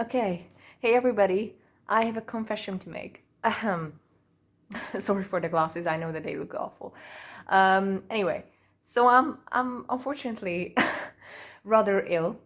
Okay. Hey everybody. I have a confession to make. Ahem. Sorry for the glasses. I know that they look awful. Anyway, so I'm unfortunately rather ill.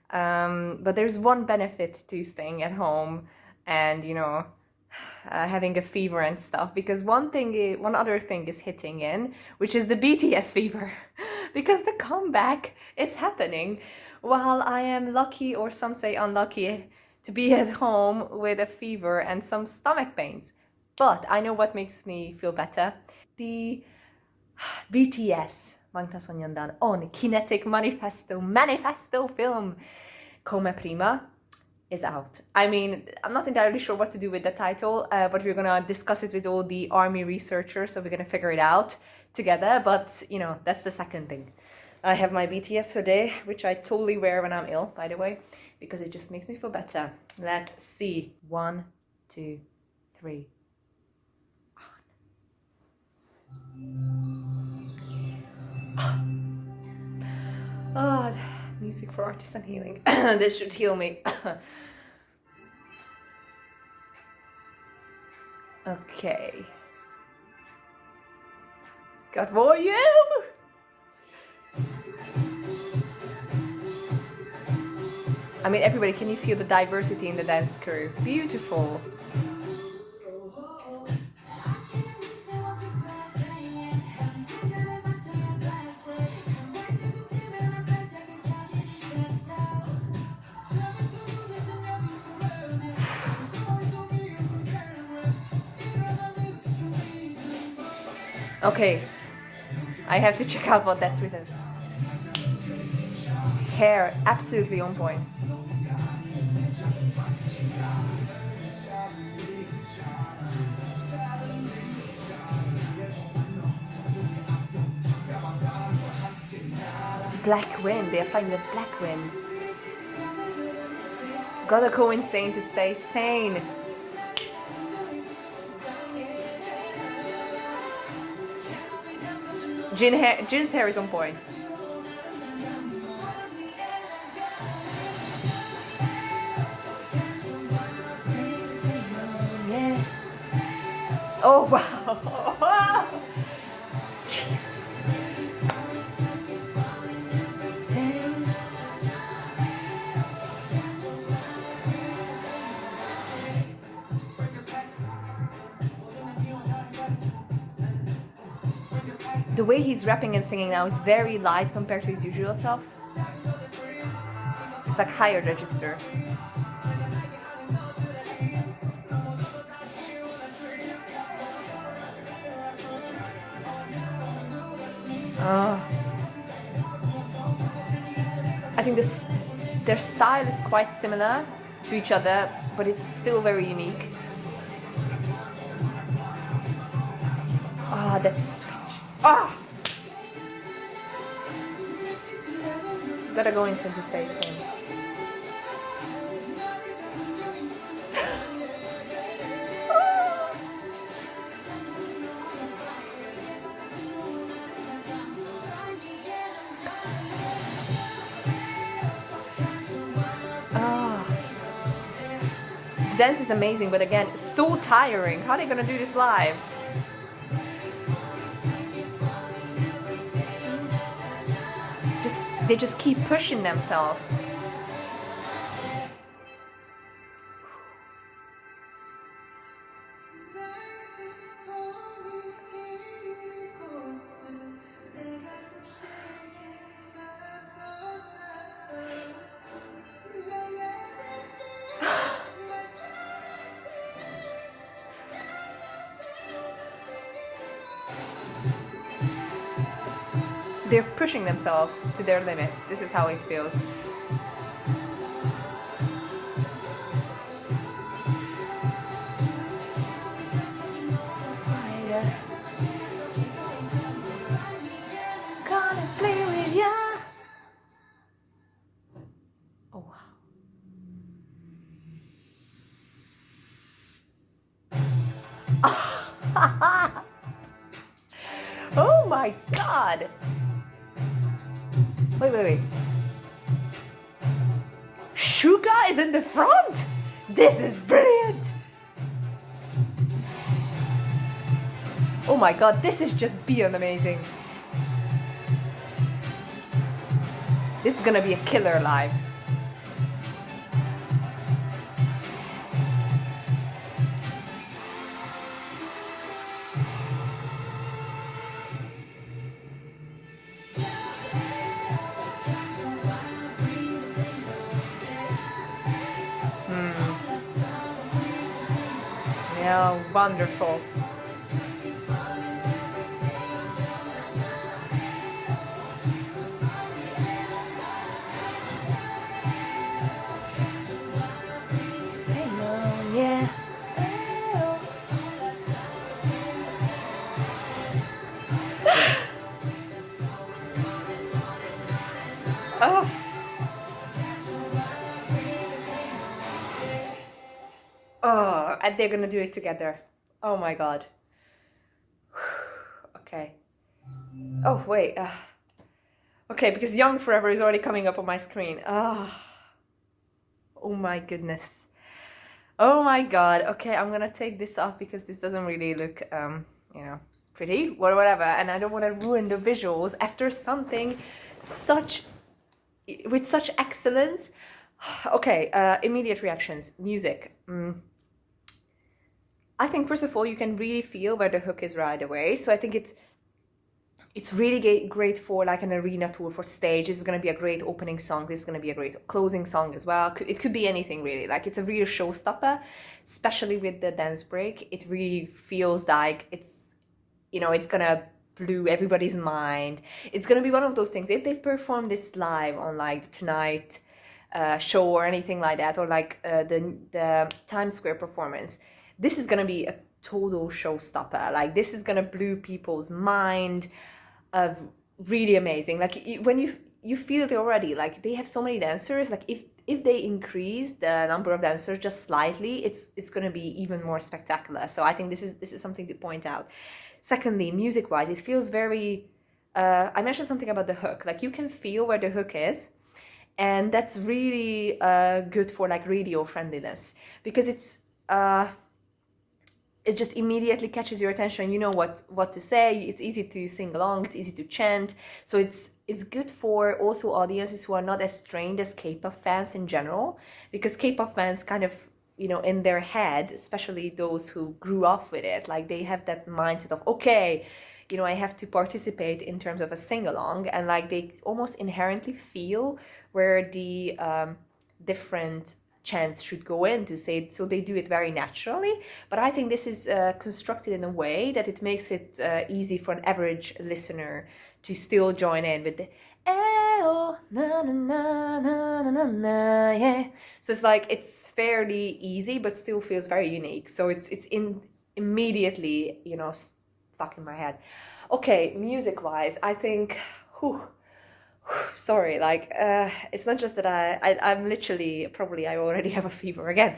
But there's one benefit to staying at home and having a fever and stuff, because one other thing is hitting in, which is the BTS fever, because the comeback is happening while I am lucky, or some say unlucky, to be at home with a fever and some stomach pains. But I know what makes me feel better. The BTS, 방탄소년단, on Kinetic Manifesto film Prima is out. I mean, I'm not entirely sure what to do with the title, but we're gonna discuss it with all the army researchers, so we're gonna figure it out together. But that's the second thing. I have my BTS hoodie, which I totally wear when I'm ill, by the way, because it just makes me feel better. Let's see. 1, 2, 3. Oh, music for artists and healing. This should heal me. Okay. Got volume! I mean, everybody, can you feel the diversity in the dance crew? Beautiful. Okay, I have to check out what that's written. Hair, absolutely on point. Black wind, they're fighting the black wind. Gotta go insane to stay sane. Jin's hair is on point. Yeah. Oh wow! Jesus. The way he's rapping and singing now is very light compared to his usual self. It's like higher register. I think their style is quite similar to each other, but it's still very unique. Ah, that's ah! Gotta go instant to stay sane. The dance is amazing, but again, so tiring. How are they gonna do this live? They just keep pushing themselves. They're pushing themselves to their limits. This is how it feels. Gonna play with ya. Oh wow. Oh my god. Wait. Suga is in the front. This is brilliant. Oh my god, this is just beyond amazing. This is gonna be a killer live. Yeah, wonderful. Yeah. Oh. Oh, and they're gonna do it together. Oh my god. Okay. Oh, wait. Okay, because Young Forever is already coming up on my screen. Oh my goodness. Oh my god. Okay, I'm gonna take this off because this doesn't really look, you know, pretty, whatever. And I don't want to ruin the visuals after something with such excellence. Okay, immediate reactions. Music. I think first of all you can really feel where the hook is right away. So I think it's really great for like an arena tour, for stage. This is going to be a great opening song. This is going to be a great closing song as well. It could be anything really. Like it's a real showstopper, especially with the dance break. It really feels like it's, you know, it's going to blow everybody's mind. It's going to be one of those things. If they perform this live on like the Tonight show or anything like that, or like the Times Square performance, this is going to be a total showstopper. Like this is going to blow people's mind. Really amazing. Like when you feel it already, like they have so many dancers. Like if they increase the number of dancers just slightly, it's going to be even more spectacular. So I think this is something to point out. Secondly, music wise, it feels very I mentioned something about the hook. Like you can feel where the hook is, and that's really good for like radio friendliness, because it just immediately catches your attention. You know what to say. It's easy to sing along. It's easy to chant. So it's good for also audiences who are not as trained as K-pop fans in general, because K-pop fans kind of, you know, in their head, especially those who grew up with it, like they have that mindset of, okay, you know, I have to participate in terms of a sing-along, and like they almost inherently feel where the different chants should go in to say it, so they do it very naturally. But I think this is constructed in a way that it makes it easy for an average listener to still join in with the oh, na na na na na na, yeah. So it's like it's fairly easy but still feels very unique. So it's immediately, you know, stuck in my head. Okay, music wise, I think sorry, like it's not just that I'm literally, probably I already have a fever again,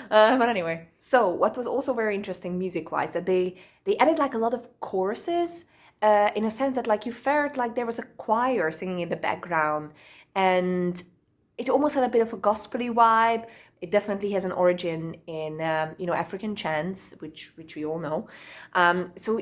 but anyway. So what was also very interesting music wise, that they added like a lot of choruses, in a sense that like you felt like there was a choir singing in the background, and it almost had a bit of a gospely vibe. It definitely has an origin in you know, African chants, which we all know. So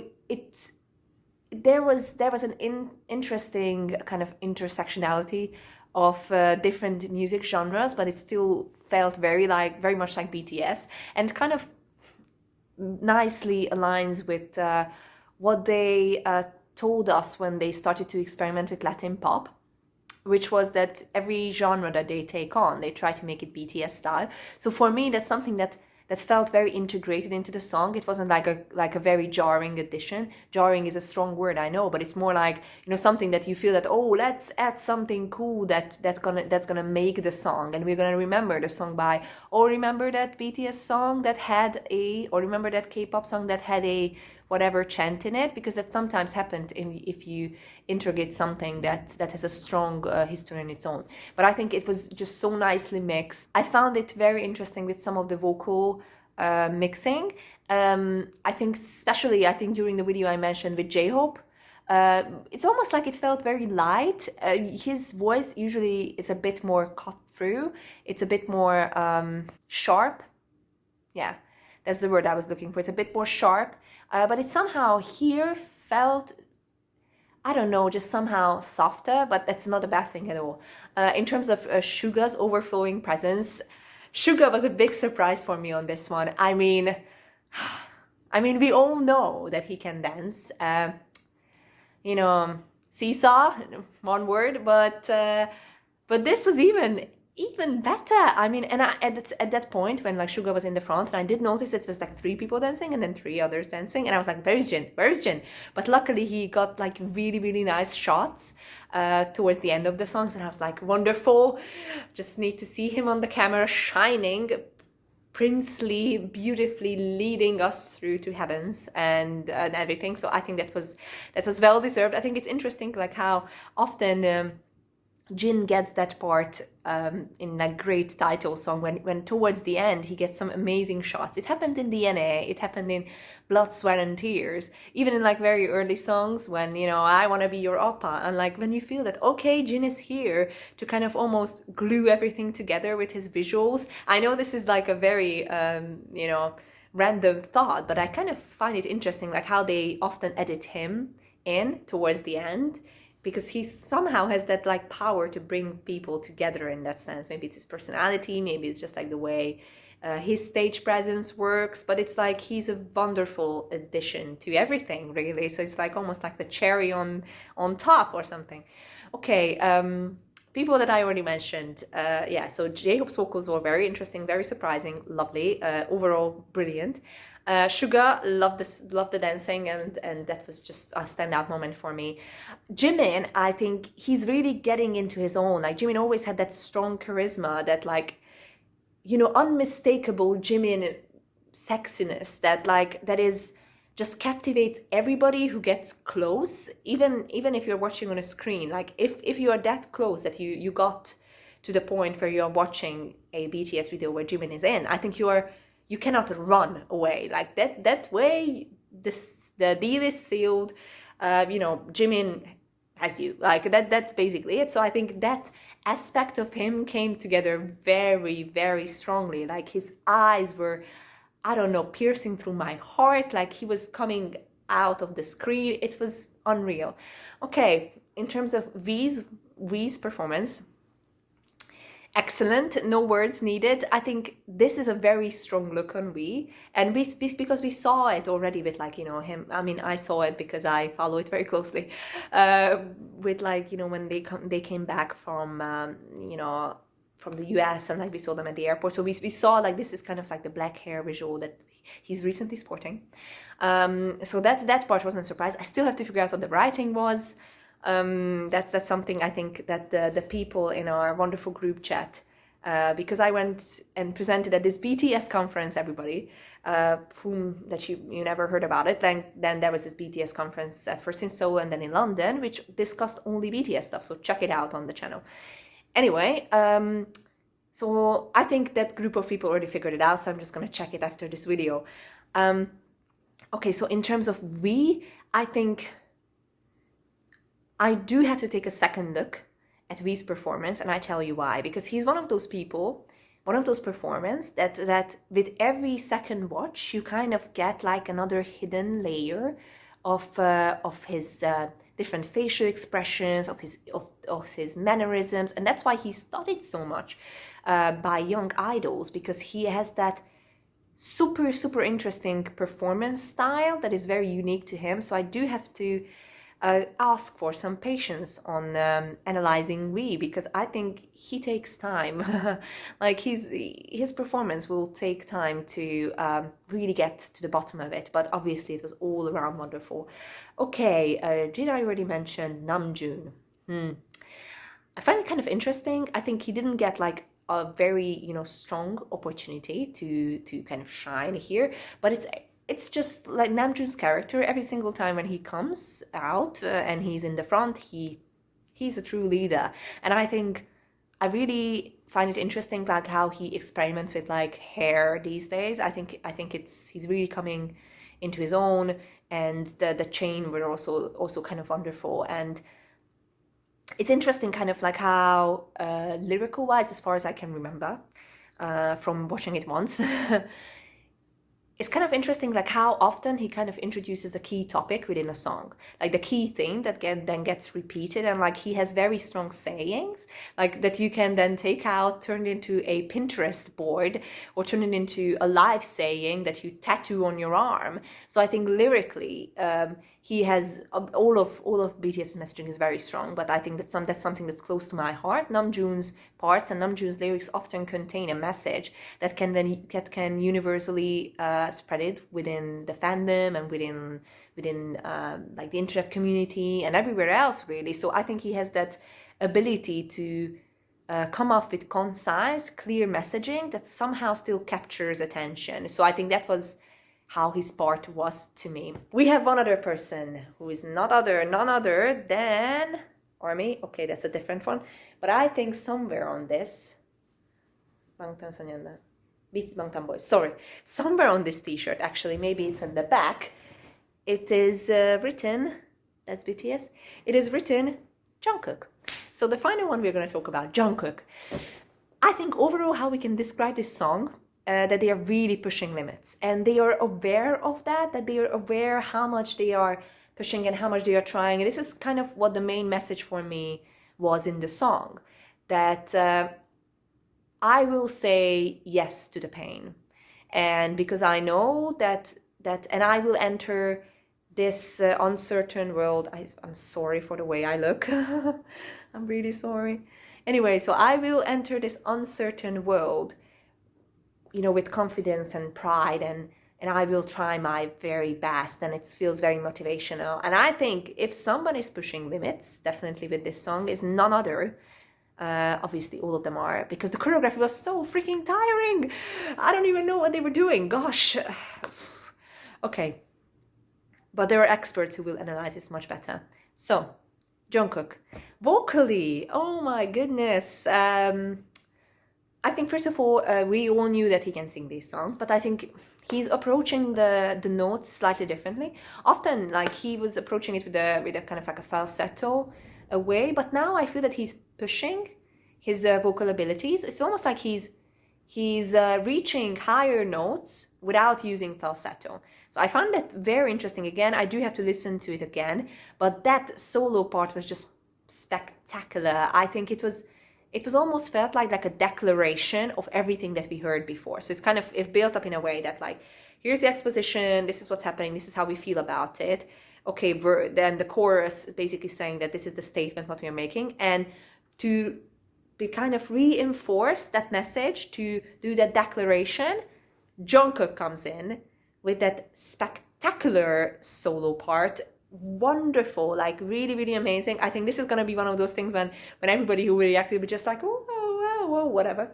there was an interesting kind of intersectionality of different music genres, but it still felt very much like BTS, and kind of nicely aligns with what they told us when they started to experiment with Latin pop, which was that every genre that they take on, they try to make it BTS style. So for me, that's something that felt very integrated into the song. It wasn't like a very jarring addition. Jarring is a strong word, I know, but it's more like, you know, something that you feel that, oh, let's add something cool that's gonna make the song, and we're gonna remember the song by, or remember that BTS song that had or remember that K-pop song that had a whatever chant in it, because that sometimes happened if you integrate something that has a strong history in its own. But I think it was just so nicely mixed. I found it very interesting with some of the vocal mixing. I think during the video I mentioned with J-Hope, it's almost like it felt very light. His voice usually is a bit more through. It's a bit more sharp. Yeah, that's the word I was looking for. It's a bit more sharp, but it somehow here felt, I don't know, just somehow softer, but that's not a bad thing at all. In terms of Suga's overflowing presence, Suga was a big surprise for me on this one. I mean, we all know that he can dance. You know, seesaw, one word, but this was even better. I mean, and at that point when like Suga was in the front, and I did notice it was like 3 people dancing and then 3 others dancing, and I was like, where's Jin? But luckily he got like really nice shots towards the end of the songs, and I was like, wonderful. Just need to see him on the camera shining princely, beautifully, leading us through to heavens and everything. So I think that was well deserved. I think it's interesting like how often Jin gets that part in a great title song when towards the end he gets some amazing shots. It happened in DNA, it happened in Blood, Sweat and Tears, even in like very early songs when, you know, I wanna be your oppa, and like when you feel that, okay, Jin is here to kind of almost glue everything together with his visuals. I know this is like a very, you know, random thought, but I kind of find it interesting like how they often edit him in towards the end, because he somehow has that like power to bring people together in that sense. Maybe it's his personality, maybe it's just like the way his stage presence works, but it's like he's a wonderful addition to everything really. So it's like almost like the cherry on top or something. Okay, people that I already mentioned, yeah, so J-Hope's vocals were very interesting, very surprising, lovely, overall brilliant. Suga loved the dancing, and that was just a standout moment for me. Jimin, I think he's really getting into his own. Like Jimin always had that strong charisma, that like, you know, unmistakable Jimin sexiness that is just captivates everybody who gets close, even if you're watching on a screen. Like if you are that close that you got to the point where you're watching a BTS video where Jimin is in, I think you cannot run away. Like that way, the deal is sealed. You know, Jimin has you. Like that's basically it. So I think that aspect of him came together very strongly. Like his eyes were, I don't know, piercing through my heart. Like he was coming out of the screen. It was unreal. Okay, in terms of V's performance, excellent, no words needed. I think this is a very strong look on V, and because we saw it already with like, you know, him. I mean, I saw it because I follow it very closely, with like, you know, when they came back from you know, from the US, and like we saw them at the airport. So we saw like this is kind of like the black hair visual that he's recently sporting. So that part wasn't a surprise. I still have to figure out what the writing was. That's something I think that the people in our wonderful group chat, because I went and presented at this BTS conference, everybody, whom that you never heard about it. Then there was this BTS conference first in Seoul and then in London, which discussed only BTS stuff. So check it out on the channel. Anyway, so I think that group of people already figured it out. So I'm just gonna check it after this video. Okay, so in terms of I think I do have to take a second look at V's performance, and I tell you why. Because he's one of those people, one of those performers that with every second watch you kind of get like another hidden layer of his different facial expressions, of his mannerisms, and that's why he's studied so much by young idols, because he has that super interesting performance style that is very unique to him. So I do have to ask for some patience on analyzing V, because I think he takes time. Like his performance will take time to really get to the bottom of it, but obviously it was all around wonderful. Okay, did I already mention Namjoon? I find it kind of interesting. I think he didn't get like a very, you know, strong opportunity to kind of shine here, but it's just like Namjoon's character. Every single time when he comes out and he's in the front, he's a true leader. And I think I really find it interesting like how he experiments with like hair these days. I think he's really coming into his own, and the chain were also kind of wonderful. And it's interesting kind of like how lyrical wise, as far as I can remember from watching it once, it's kind of interesting like how often he kind of introduces a key topic within a song, like the key thing that then gets repeated, and like he has very strong sayings like that you can then take out, turn it into a Pinterest board, or turn it into a live saying that you tattoo on your arm. So I think lyrically he has all of BTS messaging is very strong, but I think that's something that's close to my heart. Namjoon's parts and Namjoon's lyrics often contain a message that can universally spread it within the fandom and within like the internet community and everywhere else, really. So I think he has that ability to come up with concise, clear messaging that somehow still captures attention. So I think that was how his part was to me. We have one other person who is none other than Army. Okay, that's a different one. But I think somewhere on this, 방탄소년단, Beats Bangtan Boys, sorry, somewhere on this t-shirt, actually, maybe it's in the back, it is written, that's BTS, it is written Jungkook. So the final one we're going to talk about, Jungkook. I think overall how we can describe this song, that they are really pushing limits, and they are aware of that they are aware how much they are pushing and how much they are trying. And this is kind of what the main message for me was in the song, that I will say yes to the pain, and because I know that and I will enter this uncertain world. I'm sorry for the way I look. I'm really sorry. Anyway, so I will enter this uncertain world, you know, with confidence and pride, and I will try my very best, and it feels very motivational. And I think if somebody's pushing limits, definitely with this song, is none other, obviously all of them are, because the choreography was so freaking tiring. I don't even know what they were doing, gosh. Okay, but there are experts who will analyze this much better. So, Jungkook, vocally, oh my goodness, I think first of all, we all knew that he can sing these songs, but I think he's approaching the notes slightly differently. Often, like, he was approaching it with a kind of like a falsetto way, but now I feel that he's pushing his vocal abilities. It's almost like he's reaching higher notes without using falsetto. So I found that very interesting. Again, I do have to listen to it again, but that solo part was just spectacular. I think it was almost felt like a declaration of everything that we heard before. So it built up in a way that, like, here's the exposition, this is what's happening, this is how we feel about it. Okay, then the chorus is basically saying that this is the statement what we are making, and to be kind of reinforce that message, to do that declaration, Jungkook comes in with that spectacular solo part. Wonderful, like really, really amazing. I think this is gonna be one of those things when everybody who will react will be just like, oh, whatever.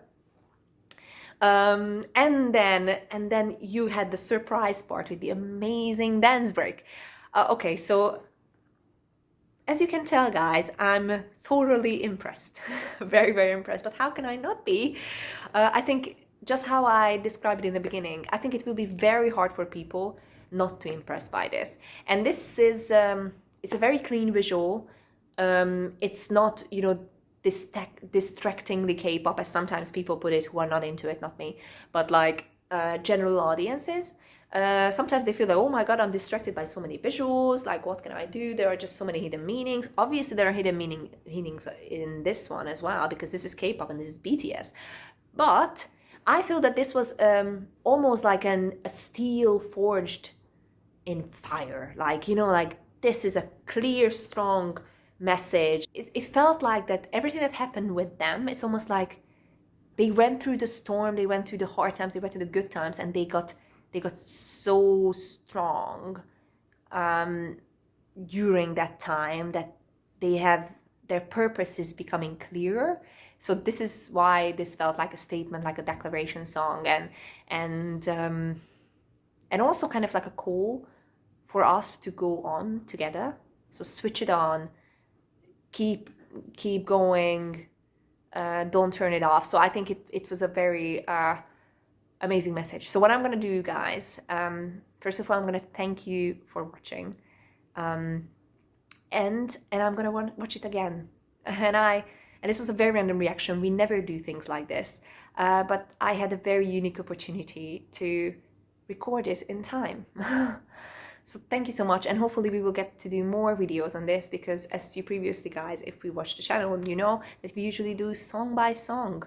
And then you had the surprise part with the amazing dance break. Okay, so as you can tell, guys, I'm thoroughly impressed. Very, very impressed. But how can I not be? I think just how I described it in the beginning, I think it will be very hard for people not to impress by this. And this is it's a very clean visual. It's not, you know, distractingly K-pop, as sometimes people put it who are not into it, not me, but like general audiences. Sometimes they feel like, oh my god, I'm distracted by so many visuals, like what can I do? There are just so many hidden meanings. Obviously there are hidden meanings in this one as well, because this is K-pop and this is BTS. But I feel that this was almost like a steel forged in fire. Like, you know, like this is a clear, strong message. It felt like that everything that happened with them, it's almost like they went through the storm, they went through the hard times, they went through the good times, and they got so strong during that time that their purpose is becoming clearer. So this is why this felt like a statement, like a declaration song, and also kind of like a call for us to go on together. So switch it on, keep going, don't turn it off. So I think it was a very amazing message. So what I'm gonna do, guys, first of all, I'm gonna thank you for watching, and I'm gonna watch it again And this was a very random reaction. We never do things like this, but I had a very unique opportunity to record it in time. So thank you so much, and hopefully we will get to do more videos on this, because as you previously guys, if we watch the channel, you know that we usually do song by song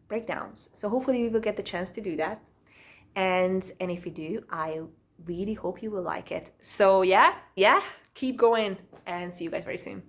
breakdowns. So hopefully we will get the chance to do that, and if we do, I really hope you will like it. So yeah, keep going, and see you guys very soon.